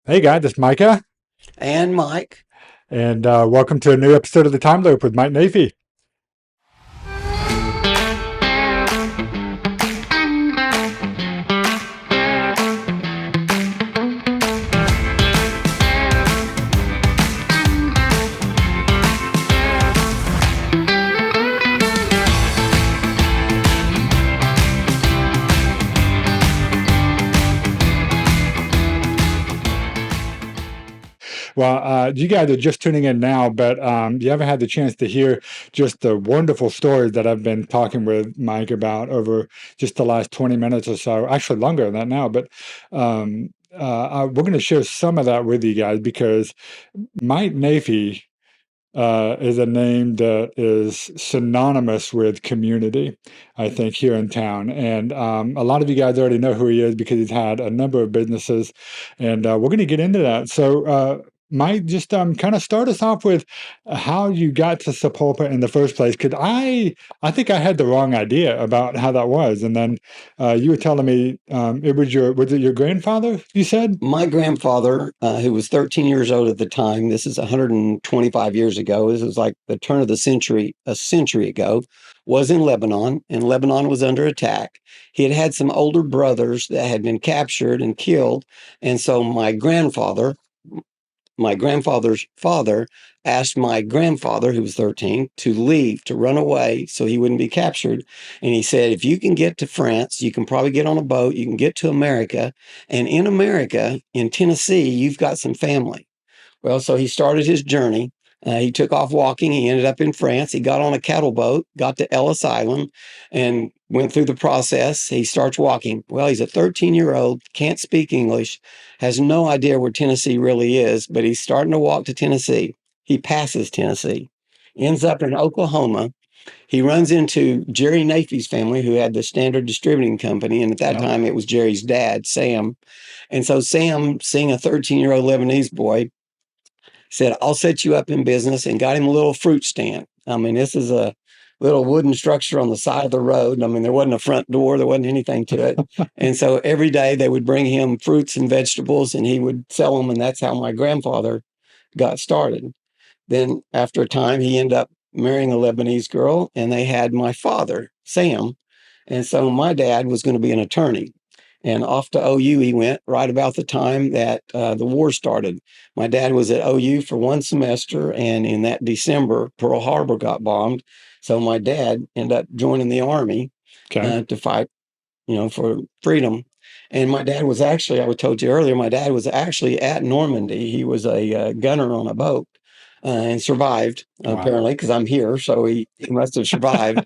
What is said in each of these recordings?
Hey guys, it's Micah, And Mike. and welcome to a new episode of the Timeloop with Mike Naifeh. Well, you guys are just tuning in now, but you haven't had the chance to hear just the wonderful stories that I've been talking with Mike about over just the last 20 minutes or so. Actually, longer than that now, but we're going to share some of that with you guys because Mike Naifeh is a name that is synonymous with community, I think, here in town. And a lot of you guys already know who he is because he's had a number of businesses, and we're going to get into that. So, Mike, just kind of start us off with how you got to Sapulpa in the first place, because I think I had the wrong idea about how that was, and then you were telling me was it your grandfather? You said. My grandfather, who was 13 years old at the time, this is 125 years ago, this was like the turn of the century, a century ago, was in Lebanon, and Lebanon was under attack. He had had some older brothers that had been captured and killed. And so my grandfather's father asked my grandfather, who was 13, to leave, to run away so he wouldn't be captured. And he said, if you can get to France, you can probably get on a boat, you can get to America. And in America, in Tennessee, you've got some family. Well, so he started his journey. He took off walking. He ended up in France. He got on a cattle boat, got to Ellis Island, and went through the process. He starts walking. Well, he's a 13-year-old, can't speak English, has no idea where Tennessee really is, but he's starting to walk to Tennessee. He passes Tennessee, ends up in Oklahoma. He runs into Jerry Naifeh's family, who had the Standard Distributing Company. And at that No. time, it was Jerry's dad, Sam. And so Sam, seeing a 13-year-old Lebanese boy, said, I'll set you up in business, and got him a little fruit stand. I mean, this is a little wooden structure on the side of the road. I mean, there wasn't a front door, there wasn't anything to it. And so every day they would bring him fruits and vegetables and he would sell them. And that's how my grandfather got started. Then after a time, he ended up marrying a Lebanese girl, and they had my father, Sam. And so my dad was going to be an attorney. And off to OU he went right about the time that the war started. My dad was at OU for one semester, and in that December, Pearl Harbor got bombed. So my dad ended up joining the Army Okay. to fight, for freedom. And my dad was actually, I told you earlier, my dad was actually at Normandy. He was a gunner on a boat and survived, Wow. apparently, because I'm here. So he must have survived.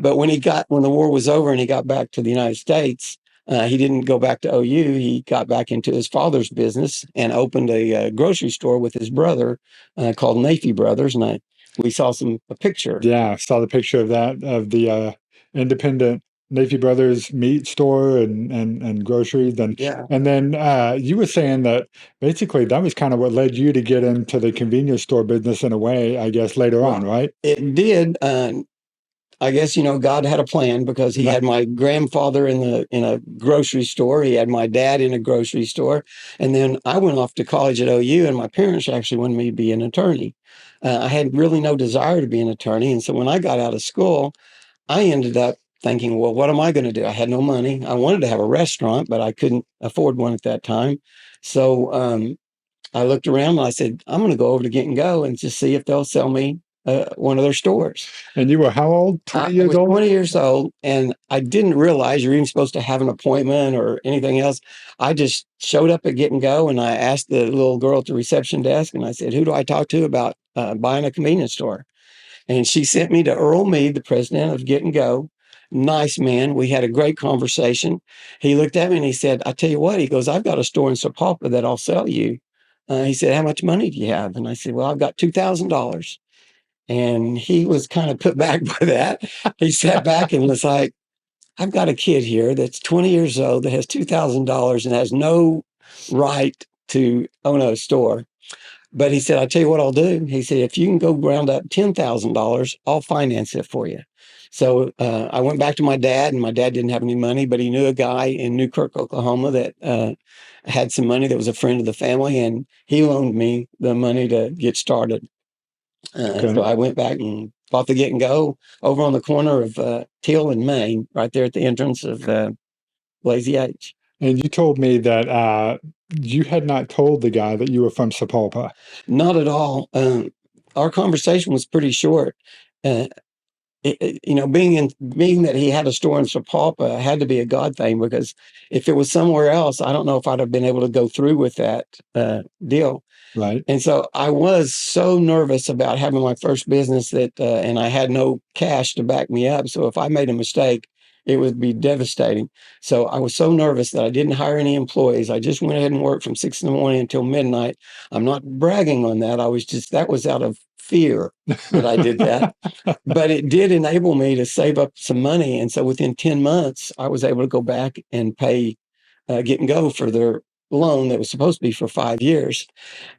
But when the war was over and he got back to the United States, he didn't go back to OU. He got back into his father's business and opened a grocery store with his brother called Naifeh Brothers. And we saw a picture. Yeah, I saw the picture of that of the independent Naifeh Brothers meat store and groceries Yeah. and then you were saying that basically that was kind of what led you to get into the convenience store business in a way, I guess later on, Well, right? it did. I guess God had a plan, because he No. had my grandfather in a grocery store. He had my dad in a grocery store, and then I went off to college at OU, and my parents actually wanted me to be an attorney. I had really no desire to be an attorney, and so when I got out of school, I ended up thinking, well, what am I going to do? I had no money. I wanted to have a restaurant, but I couldn't afford one at that time. So I looked around and I said, I'm going to go over to Get and Go and just see if they'll sell me one of their stores. And you were how old? I 20 years was old? 20 years old, and I didn't realize you're even supposed to have an appointment or anything else. I just showed up at Get and Go, and I asked the little girl at the reception desk, and I said, who do I talk to about buying a convenience store? And she sent me to Earl Mead, the president of Get and Go. Nice man. We had a great conversation. He looked at me and he said, I tell you what, he goes, I've got a store in Sapulpa that I'll sell you. He said, how much money do you have? And I said, well, I've got $2,000. And he was kind of put back by that. He sat back and was like, I've got a kid here that's 20 years old that has $2,000 and has no right to own a store. But he said, I'll tell you what I'll do. He said, if you can go round up $10,000, I'll finance it for you. So I went back to my dad, and my dad didn't have any money, but he knew a guy in Newkirk, Oklahoma that had some money that was a friend of the family, and he loaned me the money to get started. So Okay. I went back and bought the Get and Go over on the corner of Teal and Main, right there at the entrance of Lazy H. And you told me that you had not told the guy that you were from Sapulpa. Not at all. Our conversation was pretty short. Uh, being that he had a store in Sapulpa had to be a God thing, because if it was somewhere else, I don't know if I'd have been able to go through with that deal. Right. And so I was so nervous about having my first business that, and I had no cash to back me up. So if I made a mistake, it would be devastating. So I was so nervous that I didn't hire any employees. I just went ahead and worked from 6 in the morning until midnight. I'm not bragging on that. That was out of fear that I did that. But it did enable me to save up some money. And so within 10 months, I was able to go back and pay Get and Go for their loan that was supposed to be for 5 years.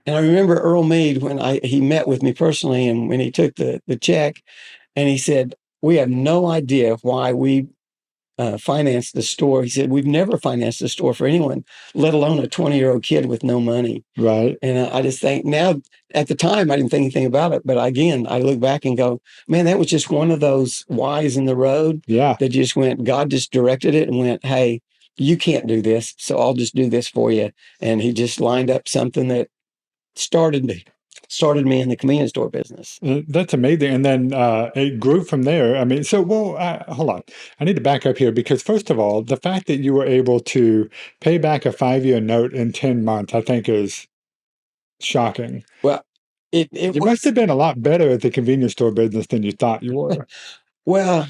And I remember Earl Mead, when he met with me personally, and when he took the check, and he said, "We have no idea why we financed the store." He said, "We've never financed a store for anyone, let alone a 20-year-old kid with no money." Right. And I just think now, at the time, I didn't think anything about it. But again, I look back and go, man, that was just one of those whys in the road Yeah. that just went, God just directed it and went, hey, you can't do this, so I'll just do this for you. And he just lined up something that started me in the convenience store business. That's amazing. And then it grew from there. I mean, so, well, hold on. I need to back up here because, first of all, the fact that you were able to pay back a 5-year note in 10 months, I think is shocking. Well, it You was must have been a lot better at the convenience store business than you thought you were. well.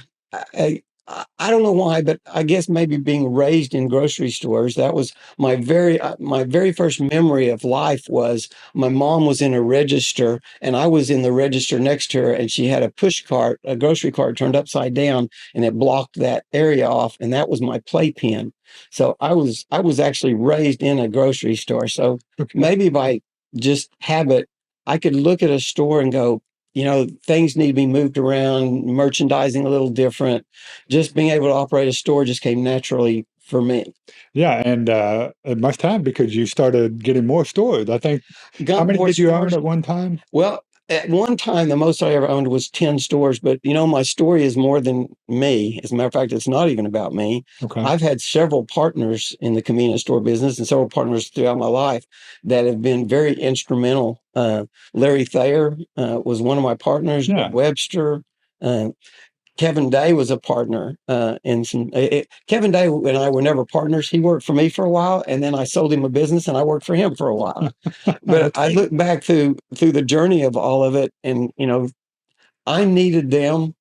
I don't know why, but I guess maybe being raised in grocery stores, that was my very first memory of life. Was my mom was in a register, and I was in the register next to her, and she had a push cart, a grocery cart turned upside down, and it blocked that area off, and that was my playpen. So I was actually raised in a grocery store. So Okay. maybe by just habit, I could look at a store and go, things need to be moved around, merchandising a little different. Just being able to operate a store just came naturally for me. Yeah. And it must have because you started getting more stores. I think, how Got many more did you own stores. at one time? Well, at one time, the most I ever owned was 10 stores, but my story is more than me. As a matter of fact, it's not even about me. Okay. I've had several partners in the convenience store business and several partners throughout my life that have been very instrumental. Larry Thayer was one of my partners, Yeah. Webster. Uh, Kevin Day was a partner in some. Kevin Day and I were never partners. He worked for me for a while, and then I sold him a business, and I worked for him for a while. But I Okay. look back through the journey of all of it, and I needed them.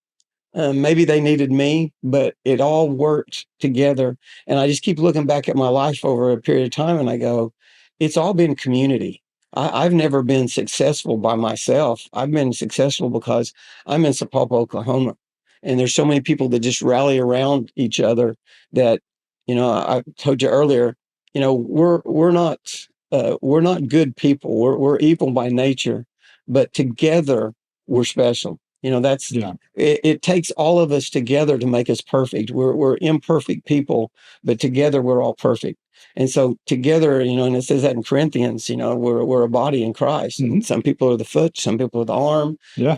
Maybe they needed me, but it all worked together. And I just keep looking back at my life over a period of time, and I go, it's all been community. I've never been successful by myself. I've been successful because I'm in Sapulpa, Oklahoma, and there's so many people that just rally around each other. That I told you earlier. We're not good people. We're evil by nature, but together we're special. That's Yeah. it takes all of us together to make us perfect. We're imperfect people, but together we're all perfect. And so together, and it says that in Corinthians, we're a body in Christ. Hmm. And some people are the foot, some people are the arm, Yeah.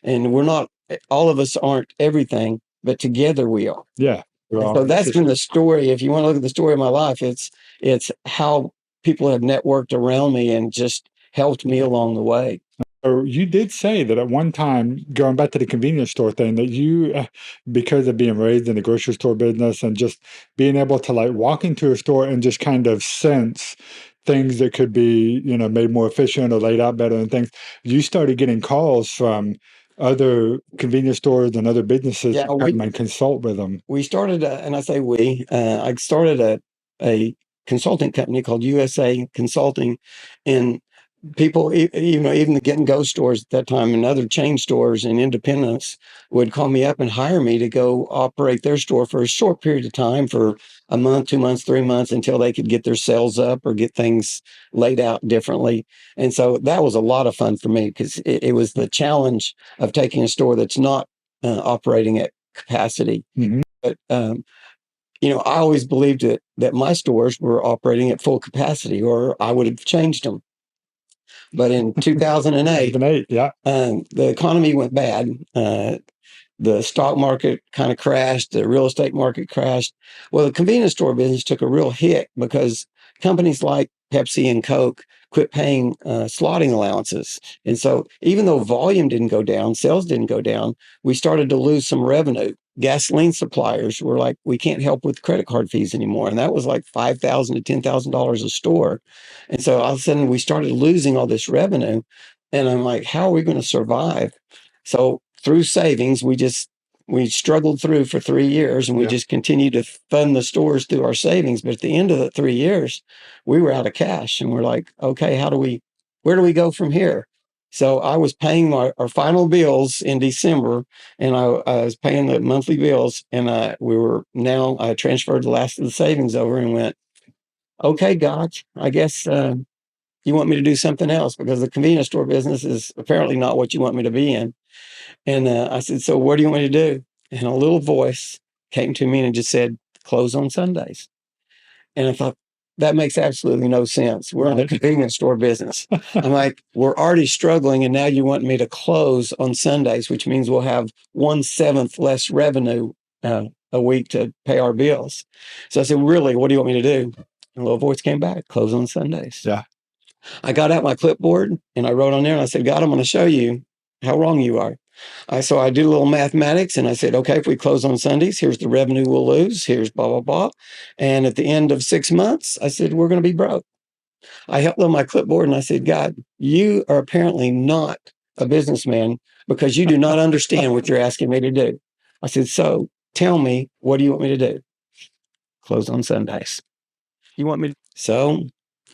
and we're not, all of us aren't everything, but together we are. Yeah. We're And all so that's pieces. been the story. If you want to look at the story of my life, it's how people have networked around me and just helped me along the way. So you did say that at one time, going back to the convenience store thing, that you, because of being raised in the grocery store business and just being able to like walk into a store and just kind of sense things that could be, made more efficient or laid out better and things, you started getting calls from other convenience stores and other businesses Yeah, to come and consult with them. we started, and I say I started a consulting company called USA Consulting, and people, even the Get and Go stores at that time and other chain stores and independents would call me up and hire me to go operate their store for a short period of time, for a month, 2 months, 3 months, until they could get their sales up or get things laid out differently. And so that was a lot of fun for me, because it was the challenge of taking a store that's not operating at capacity. Mhm. But I always believed that my stores were operating at full capacity, or I would have changed them. But in 2008, 2008, yeah. the economy went bad. The stock market kind of crashed. The real estate market crashed. Well, the convenience store business took a real hit because companies like Pepsi and Coke quit paying slotting allowances. And so even though volume didn't go down, sales didn't go down, we started to lose some revenue. Gasoline suppliers were like, we can't help with credit card fees anymore. And that was like $5,000 to $10,000 a store. And so all of a sudden we started losing all this revenue. And I'm like, how are we going to survive? So through savings, we struggled through for 3 years, and we just continued to fund the stores through our savings. But at the end of the 3 years, we were out of cash, and we're like, okay, where do we go from here? So I was paying our final bills in December, and I was paying the monthly bills, and I transferred the last of the savings over and went, okay, God, I guess you want me to do something else, because the convenience store business is apparently not what you want me to be in. And I said, so what do you want me to do? And a little voice came to me and just said, close on Sundays. And I thought, that makes absolutely no sense. We're in the convenience store business. I'm like, we're already struggling, and now you want me to close on Sundays, which means we'll have 1/7 less revenue a week to pay our bills. So I said, really, what do you want me to do? And a little voice came back, close on Sundays. Yeah. I got out my clipboard and I wrote on there, and I said, God, I'm going to show you how wrong you are. So I did a little mathematics, and I said, okay, if we close on Sundays, here's the revenue we'll lose. Here's blah, blah, blah. And at the end of 6 months, I said, we're going to be broke. I held on my clipboard and I said, God, you are apparently not a businessman, because you do not understand what you're asking me to do. I said, so tell me, what do you want me to do? Close on Sundays. You want me to? So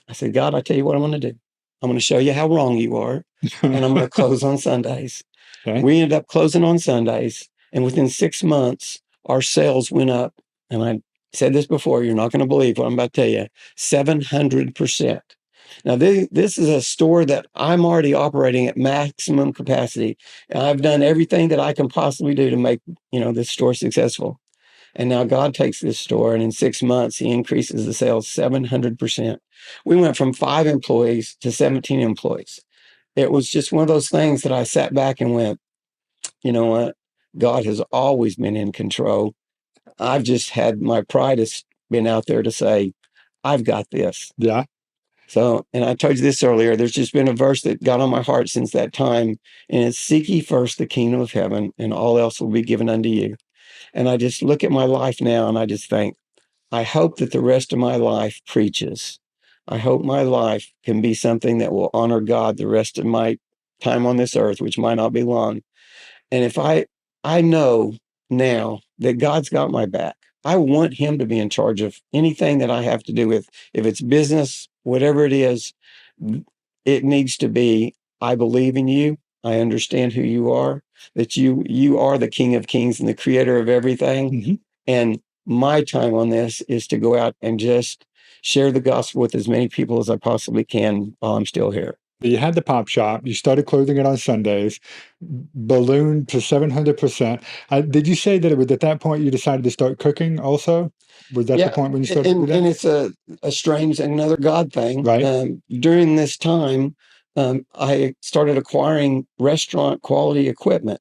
I said, God, I tell you what I'm going to do. I'm going to show you how wrong you are, and I'm going to close on Sundays. Okay. We ended up closing on Sundays, and within 6 months, our sales went up. And I said this before, you're not going to believe what I'm about to tell you, 700%. Now, this is a store that I'm already operating at maximum capacity. And I've done everything that I can possibly do to make, this store successful. And now God takes this store, and in 6 months, he increases the sales 700%. We went from 5 employees to 17 employees. It was just one of those things that I sat back and went, you know what? God has always been in control. I've just had my pride has been out there to say, I've got this. Yeah. So, and I told you this earlier, there's just been a verse that got on my heart since that time, and it's, seek ye first the kingdom of heaven, and all else will be given unto you. And I just look at my life now, and I just think, I hope that the rest of my life preaches. I hope my life can be something that will honor God the rest of my time on this earth, which might not be long. And if I know now that God's got my back, I want him to be in charge of anything that I have to do with, if it's business, whatever it is, it needs to be, I believe in you. I understand who you are, that you are the King of Kings and the creator of everything. Mhm. And my time on this is to go out and just share the gospel with as many people as I possibly can while I'm still here. You had the pop shop. You started closing it on Sundays, ballooned to 700%. Did you say that it was at that point you decided to start cooking also? Was that the Yeah, point when you started to do that? and it's a strange, another God thing. Right. During this time, I started acquiring restaurant quality equipment.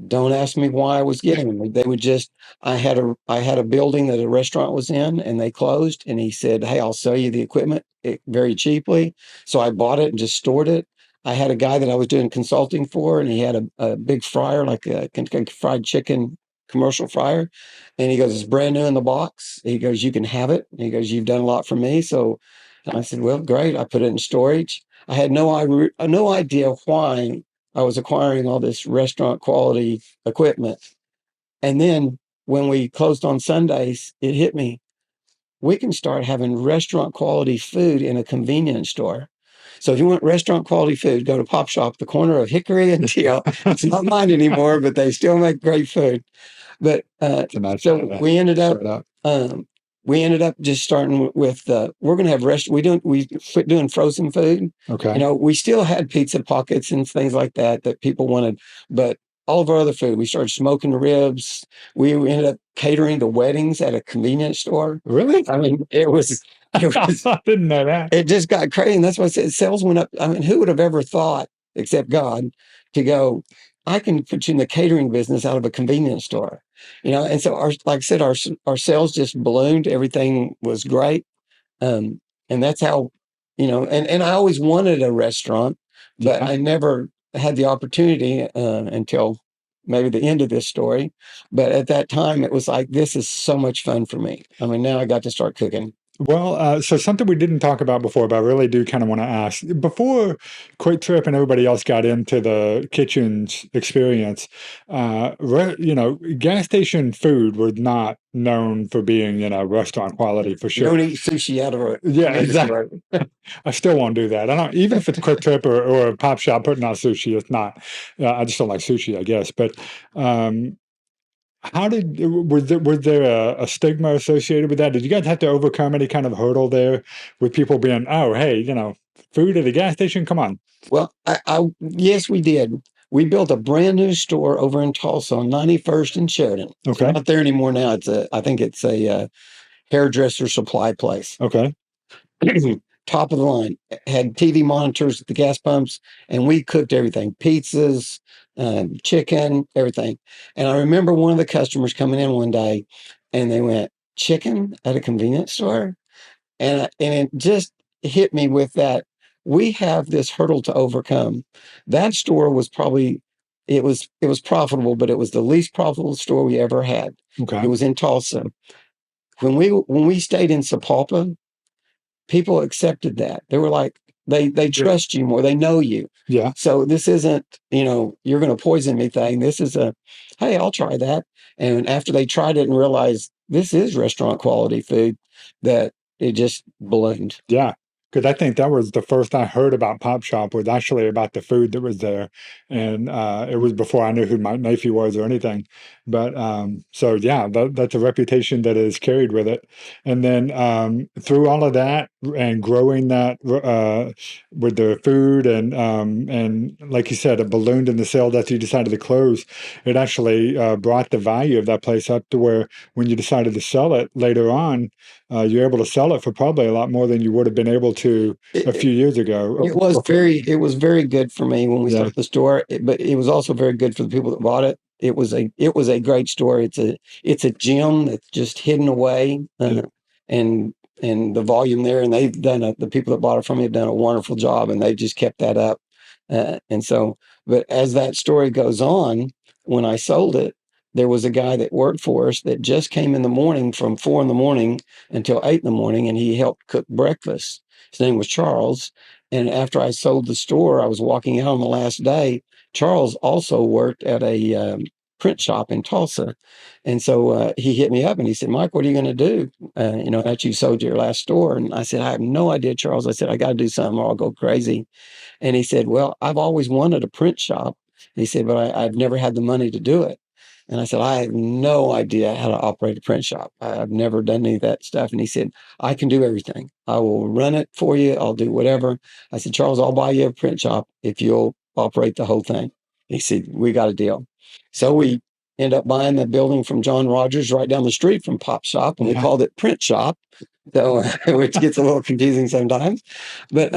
Don't ask me why I was getting them. They would just, I had a building that a restaurant was in, and they closed, and he said, hey, I'll sell you the equipment very cheaply. So I bought it and just stored it. I had a guy that I was doing consulting for, and he had a big fryer, like a Kentucky Fried Chicken commercial fryer. And he goes, it's brand new in the box. He goes, you can have it. And he goes, you've done a lot for me. So I said, well, great. I put it in storage. I had no idea why I was acquiring all this restaurant quality equipment. And then when we closed on Sundays, it hit me. We can start having restaurant quality food in a convenience store. So if you want restaurant quality food, go to Pop Shop, the corner of Hickory and Teal. It's not mine anymore, but they still make great food. But so we ended up just starting with we're going to have we quit doing frozen food. Okay. We still had pizza pockets and things like that people wanted, but all of our other food. We started smoking ribs. We ended up catering to weddings at a convenience store. Really? I mean, it was I didn't know that. it just got crazy. And that's why I said sales went up. I mean, who would have ever thought, except God, to go, I can put you in the catering business out of a convenience store, And so like I said, our sales just ballooned. Everything was great. Um, and that's how, and I always wanted a restaurant, but Yeah. I never had the opportunity until maybe the end of this story. But at that time, it was like, this is so much fun for me. I mean, now I got to start cooking. Well, so something we didn't talk about before, but I really do kind of want to ask. Before Quick Trip and everybody else got into the kitchens experience, gas station food was not known for being, restaurant quality for You sure. don't eat sushi out of a Yeah, convenience exactly. store. I still won't do that. I don't, even if it's Quick Trip or a pop shop putting out sushi, it's not. I just don't like sushi, I guess. But um, how did was there a stigma associated with that? Did you guys have to overcome any kind of hurdle there with people being, oh, hey, food at a gas station? Come on. Well, yes, we did. We built a brand new store over in Tulsa on 91st and Sheridan. It's Okay. not there anymore now. I think it's a hairdresser supply place. Okay. Top of the line. Had TV monitors at the gas pumps, and we cooked everything: pizzas, chicken, everything. And I remember one of the customers coming in one day, and they went, "Chicken at a convenience store?" And it just hit me with that. We have this hurdle to overcome. That store was probably it was profitable, but it was the least profitable store we ever had. It Okay. was in Tulsa. When we stayed in Sapulpa, people accepted that. They were like, they trust you more. They know you. Yeah. So this isn't, you're going to poison me thing. This is hey, I'll try that. And after they tried it and realized this is restaurant quality food, that it just ballooned. Yeah, because I think that was the first I heard about Pop Shop was actually about the food that was there, and it was before I knew who Mike Naifeh was or anything. But so yeah, that's a reputation that is carried with it. And then through all of that and growing that with the food and like you said, it ballooned in the sales after you decided to close. It actually brought the value of that place up to where when you decided to sell it later on you're able to sell it for probably a lot more than you would have been able to a It, few years ago. it was very good for me when we Yeah, started the store, but it was also very good for the people that bought it. It was a great store. It's a gem that's just hidden away, yeah, and the volume there, and the people that bought it from me have done a wonderful job, and they've just kept that up. And so, but as that story goes on, when I sold it, there was a guy that worked for us that just came in the morning from 4 in the morning until 8 in the morning, and he helped cook breakfast. His name was Charles. And after I sold the store, I was walking out on the last day. Charles also worked at a print shop in Tulsa. And so he hit me up and he said, Mike, what are you going to do? After you sold your last store? And I said, I have no idea, Charles. I said, I got to do something or I'll go crazy. And he said, well, I've always wanted a print shop. He said, but I've never had the money to do it. And I said, I have no idea how to operate a print shop. I've never done any of that stuff. And he said, I can do everything. I will run it for you. I'll do whatever. I said, Charles, I'll buy you a print shop if you'll operate the whole thing. He said, we got a deal. So we end up buying the building from John Rogers right down the street from Pop Shop, and we yeah. called it Print Shop. So, which gets a little confusing sometimes. But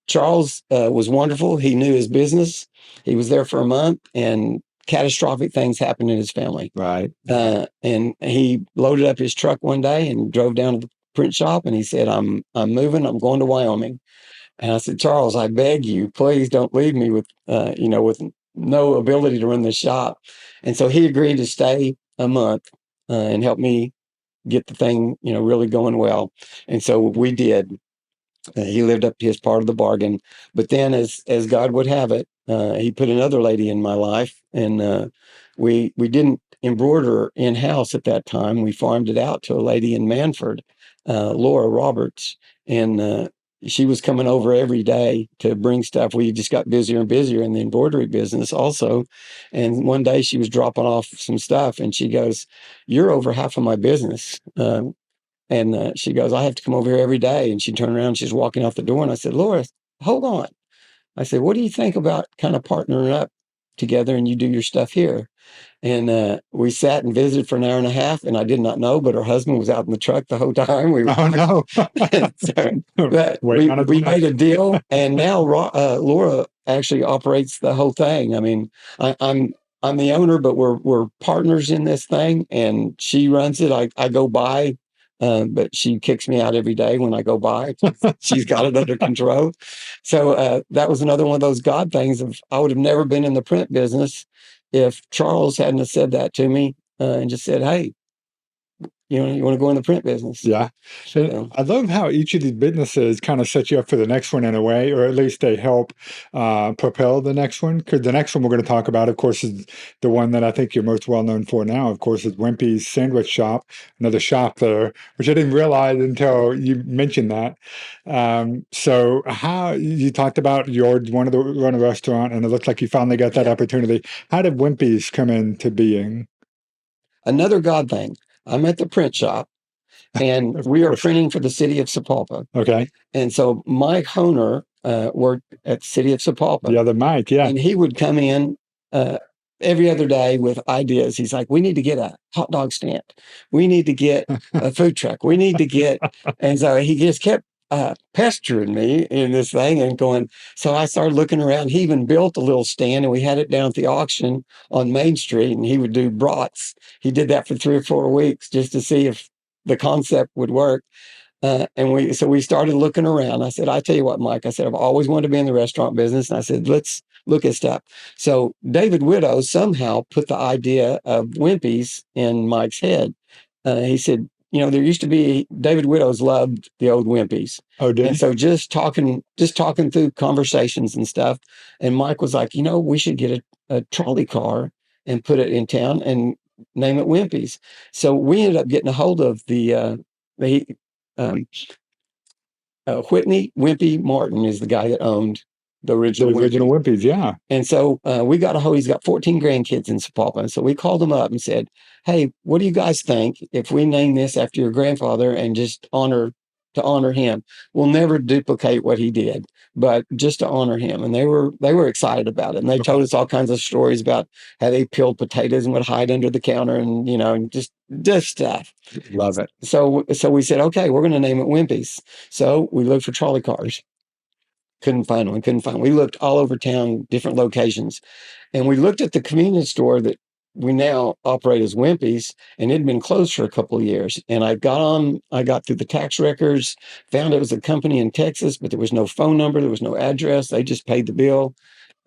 Charles was wonderful. He knew his business. He was there for a month, and catastrophic things happened in his family. Right. And he loaded up his truck one day and drove down to the print shop, and he said, I'm moving. I'm going to Wyoming. And I said, Charles, I beg you, please don't leave me with no ability to run the shop. And so he agreed to stay a month and help me get the thing, really going well. And so we did. He lived up to his part of the bargain. But then, as God would have it, he put another lady in my life, and we didn't embroider in house at that time. We farmed it out to a lady in Manford, Laura Roberts, and she was coming over every day to bring stuff. We just got busier and busier in the embroidery business also. And one day she was dropping off some stuff, and she goes, "You're over half of my business." And she goes, I have to come over here every day. And she turned around, she's walking out the door. And I said, Laura, hold on. I said, what do you think about kind of partnering up together and you do your stuff here. And we sat and visited for an hour and a half, and I did not know, but her husband was out in the truck the whole time. We were Oh no. but Waiting on his we wife. made a deal, and now Laura actually operates the whole thing. I mean, I'm the owner, but we're partners in this thing, and she runs it. I go by, but she kicks me out every day when I go by. She's got it under control. So that was another one of those God things. Of I would have never been in the print business if Charles hadn't have said that to me and just said, "Hey, you want to go in the print business?" Yeah. And So, I love how each of these businesses kind of set you up for the next one in a way, or at least they help propel the next one. Because the next one we're going to talk about, of course, is the one that I think you're most well known for now, of course, is Wimpy's Sandwich Shop, another shop there, which I didn't realize until you mentioned that. So how you talked about your one of the run a restaurant, and it looked like you finally got that yeah. opportunity. How did Wimpy's come into being? Another God thing. I'm at the print shop, and Of we are course. printing for the city of Sapulpa. Okay. And so Mike Honer worked at the city of Sapulpa, The other Mike, yeah. and he would come in uh, every other day with ideas. He's like, "We need to get a hot dog stand. We need to get a food truck. We need to get," and so he just kept pestering me in this thing and going. So I started looking around. He even built a little stand, and we had it down at the auction on Main Street, and he would do brats. He did that for 3 or 4 weeks just to see if the concept would work. And we started looking around. I said, "I tell you what, Mike," I said, "I've always wanted to be in the restaurant business." And I said, "Let's look at stuff." So David Widow somehow put the idea of Wimpy's in Mike's head. He said, "There used to be David Widow's loved the old Wimpy's." Oh, did And he? so just talking through conversations and stuff. And Mike was like, "We should get a trolley car and put it in town and name it Wimpy's." So we ended up getting a hold of the um, Whitney Wimpy Martin is the guy that owned the The original original Wimpy. Wimpy's, yeah. And so we got a hold. He's got 14 grandkids in Sapulpa. And so we called him up and said, "Hey, what do you guys think if we name this after your grandfather and just honor him? We'll never duplicate what he did, but just to honor him." And they were excited about it. And they told us all kinds of stories about how they peeled potatoes and would hide under the counter and and just stuff. Love it. So we said, "Okay, we're going to name it Wimpy's." So we looked for trolley cars. Couldn't find one. Couldn't find one. We looked all over town, different locations, and we looked at the convenience store that we now operate as Wimpy's, and it had been closed for a couple of years. And I got through the tax records, found it was a company in Texas, but there was no phone number, there was no address. They just paid the bill.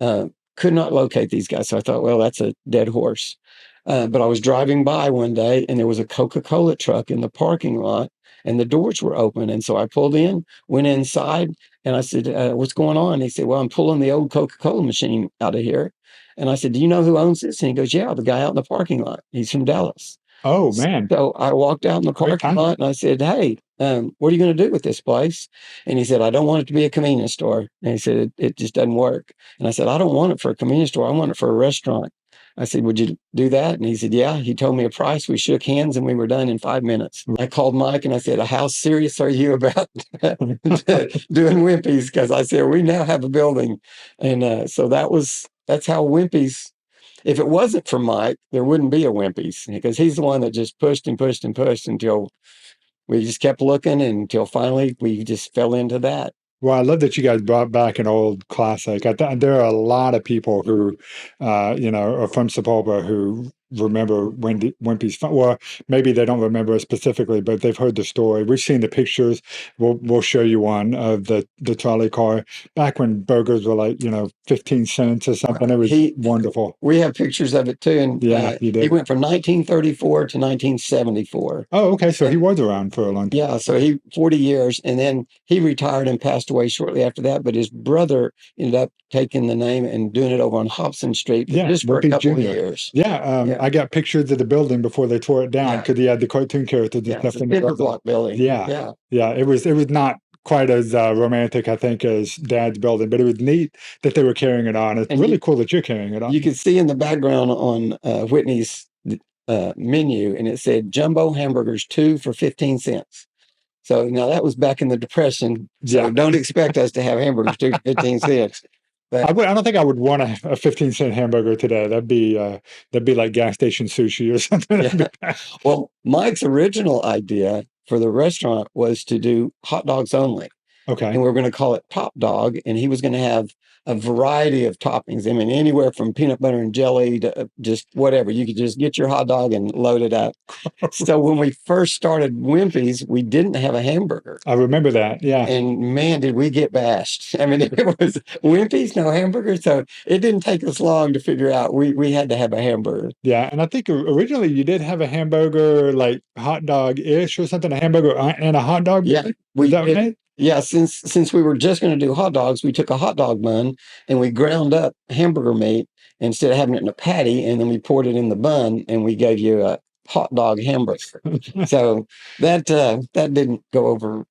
Uh, could not locate these guys. So I thought, well, that's a dead horse. But I was driving by one day, and there was a Coca-Cola truck in the parking lot, and the doors were open. And so I pulled in, went inside, and I said, "What's going on?" He said, "Well, I'm pulling the old Coca-Cola machine out of here." And I said, "Do you know who owns this?" And he goes, "Yeah, the guy out in the parking lot. He's from Dallas." Oh, man. So I walked out in the Great parking timing. lot and I said, "Hey, what are you going to do with this place?" And he said, "I don't want it to be a convenience store." And he said, "It just doesn't work." And I said, "I don't want it for a convenience store. I want it for a restaurant." I said, "Would you do that?" And he said, "Yeah." He told me a price. We shook hands and we were done in 5 minutes. I called Mike and I said, "How serious are you about doing Wimpy's?" Because I said, "We now have a building." And so that's how Wimpy's. If it wasn't for Mike, there wouldn't be a Wimpy's, because he's the one that just pushed and pushed and pushed until we just kept looking, and until finally we just fell into that. Well, I love that you guys brought back an old classic. There are a lot of people who, are from Sepulpa who remember Wimpy's fun. Well, maybe they don't remember it specifically, but they've heard the story. We've seen the pictures. We'll show you one of the trolley car back when burgers were like 15 cents or something. It was wonderful. We have pictures of it too, and Yeah, you he did. went from 1934 to 1974. Oh, okay. So he was around for a long time. Yeah, so he 40 years, and then he retired and passed away shortly after that. But his brother ended up taking the name and doing it over on Hobson Street, Yeah, just for a Wimpy couple of Jr. years. Yeah, Yeah. I got pictures of the building before they tore it down Yeah. because he had the cartoon characters and Yeah, stuff it's a in the cinder building. block building. Yeah, Yeah. yeah. It was not quite as romantic, I think, as Dad's building, but it was neat that they were carrying it on. It's And really cool that you're carrying it on. you could see in the background on Whitney's menu, and it said jumbo hamburgers 2 for 15 cents. So now that was back in the Depression. So Yeah. don't expect us to have hamburgers 2 for 15 cents. But I don't think I would want a 15-cent hamburger today. That'd be like gas station sushi or something. That'd yeah, be bad. well, Mike's original idea for the restaurant was to do hot dogs only, and Okay. we are going to call it Top Dog, and he was going to have a variety of toppings. I mean, anywhere from peanut butter and jelly to just whatever. You could just get your hot dog and load it up. So when we first started Wimpy's, we didn't have a hamburger. I remember that. Yeah. And man, did we get bashed. I mean, it was Wimpy's, no hamburger. So it didn't take us long to figure out we had to have a hamburger. Yeah. And I think originally you did have a hamburger, like hot dog-ish or something, a hamburger and a hot dog. Yeah, Was we that did. right? Yeah, since we were just going to do hot dogs, we took a hot dog bun and we ground up hamburger meat instead of having it in a patty, and then we poured it in the bun, and we gave you a hot dog hamburger. So that didn't go over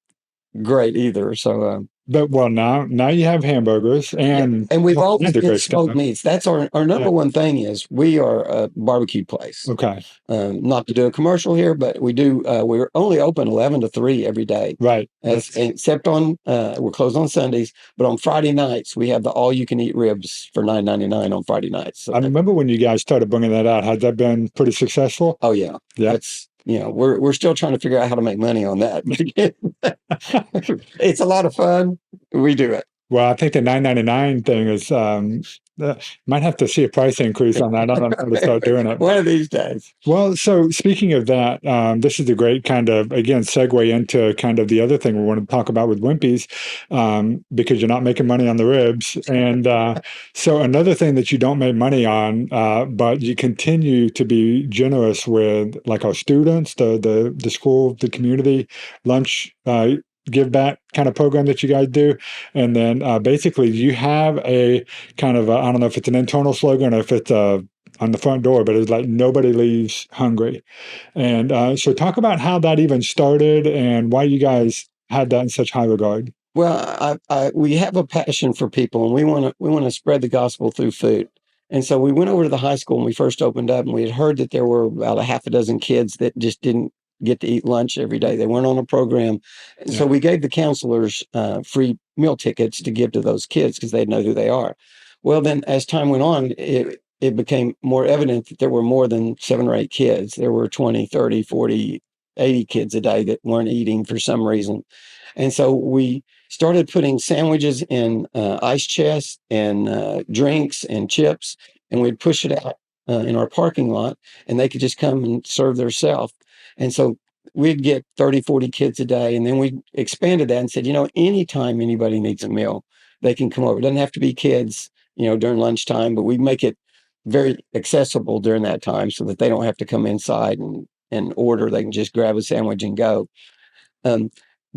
great either. So But well, now you have hamburgers yeah, and and we've all always kinds of been great stuff. smoked meats. That's our number Yeah. one thing is we are a barbecue place. Okay. Not to do a commercial here, but we do. We're only open 11 to 3 every day, Right. except on we're closed on Sundays. But on Friday nights, we have the all-you-can-eat ribs for $9.99 on Friday nights. So I remember when you guys started bringing that out. Has that been pretty successful? oh yeah, Yeah. that's we're still trying to figure out how to make money on that. It's a lot of fun. We do it. Well, I think the 9.99 thing is might have to see a price increase on that. I don't know how to start doing it. One of these days. Well, so speaking of that, this is a great kind of, again, segue into kind of the other thing we want to talk about with Wimpy's, because you're not making money on the ribs. And so another thing that you don't make money on, but you continue to be generous with, like our students, the school, the community lunch give back kind of program that you guys do. And then basically you have a kind of, I don't know if it's an internal slogan or if it's on the front door, but it's like nobody leaves hungry. And so talk about how that even started and why you guys had that in such high regard. Well, we have a passion for people, and we want to spread the gospel through food. And so we went over to the high school when we first opened up, and we had heard that there were about a half a dozen kids that just didn't get to eat lunch every day. They weren't on a program. And so we gave the counselors free meal tickets to give to those kids because they'd know who they are. Well, then as time went on, it became more evident that there were more than 7 or 8 kids. There were 20, 30, 40, 80 kids a day that weren't eating for some reason. And so we started putting sandwiches in ice chests and drinks and chips, and we'd push it out in our parking lot, and they could just come and serve themselves. And so we'd get 30, 40 kids a day. And then we expanded that and said, anytime anybody needs a meal, they can come over. It doesn't have to be kids, during lunchtime, but we make it very accessible during that time so that they don't have to come inside and order. They can just grab a sandwich and go.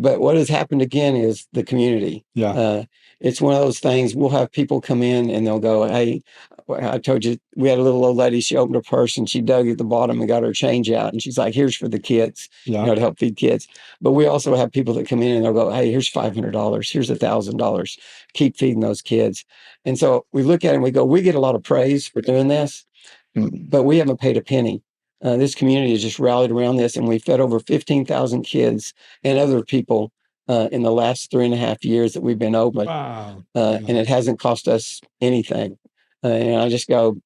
But what has happened again is the community. Yeah. It's one of those things. We'll have people come in and they'll go, "Hey, I told you we had a little old lady. She opened her purse and she dug at the bottom and got her change out. And she's like, here's for the kids, Yeah. to help feed kids." But we also have people that come in and they'll go, "Hey, here's $500. Here's $1,000. Keep feeding those kids." And so we look at it and we go, we get a lot of praise for doing this, but we haven't paid a penny. This community has just rallied around this, and we fed over 15,000 kids and other people in the last 3.5 years that we've been open. Wow. And it hasn't cost us anything. And I just go,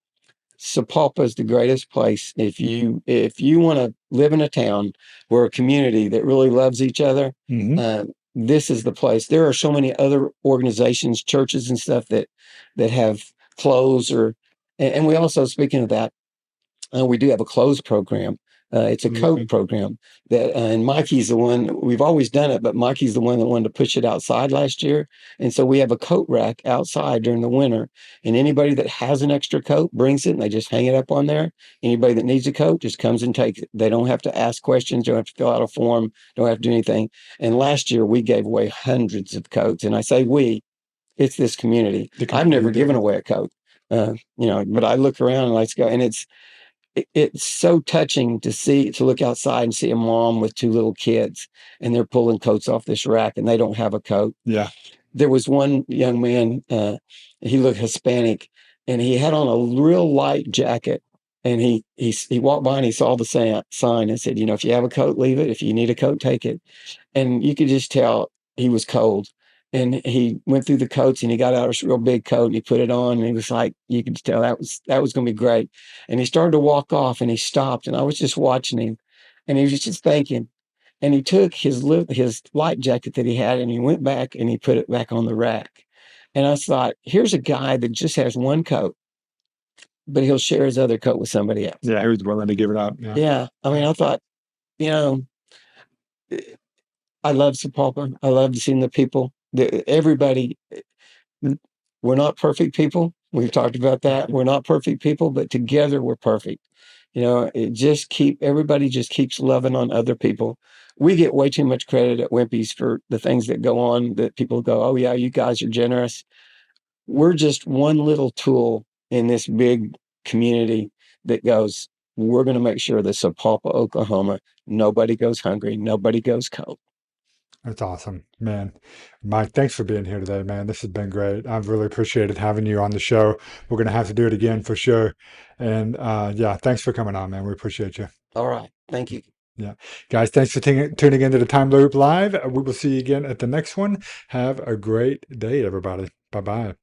Sapulpa is the greatest place. If you want to live in a town where a community that really loves each other, this is the place. There are so many other organizations, churches and stuff that have closed and we also, speaking of that, we do have a clothes program. It's a coat program that, and Mikey's the one, we've always done it, but Mikey's the one that wanted to push it outside last year. And so we have a coat rack outside during the winter, and anybody that has an extra coat brings it and they just hang it up on there. Anybody that needs a coat just comes and takes it. They don't have to ask questions, don't have to fill out a form, don't have to do anything. And last year we gave away hundreds of coats. And I say we, it's this community. I've never given away a coat, but I look around and let's go. And it's so touching to look outside and see a mom with 2 little kids, and they're pulling coats off this rack and they don't have a coat. Yeah. There was one young man, he looked Hispanic, and he had on a real light jacket, and he walked by and he saw the sign and said, if you have a coat, leave it. If you need a coat, take it. And you could just tell he was cold. and he went through the coats and he got out this real big coat and he put it on and he was like, you could tell that was going to be great. And he started to walk off and he stopped and I was just watching him and he was just thinking. And he took his light jacket that he had and he went back and he put it back on the rack. And I thought, here's a guy that just has one coat, but he'll share his other coat with somebody else. Yeah, he was willing to give it up. Yeah. Yeah. I mean, I thought, you know, I love Sapulpa. I love seeing the people. Everybody, we're not perfect people. We've talked about that. We're not perfect people, but together we're perfect. Everybody just keeps loving on other people. We get way too much credit at Wimpy's for the things that go on that people go, oh yeah, you guys are generous. We're just one little tool in this big community that goes, we're going to make sure that Sapulpa, Oklahoma, nobody goes hungry, nobody goes cold. That's awesome, man. Mike, thanks for being here today, man. This has been great. I've really appreciated having you on the show. We're going to have to do it again for sure. And yeah, thanks for coming on, man. We appreciate you. All right. Thank you. Yeah. Guys, thanks for tuning into the Time Loop Live. We will see you again at the next one. Have a great day, everybody. Bye-bye.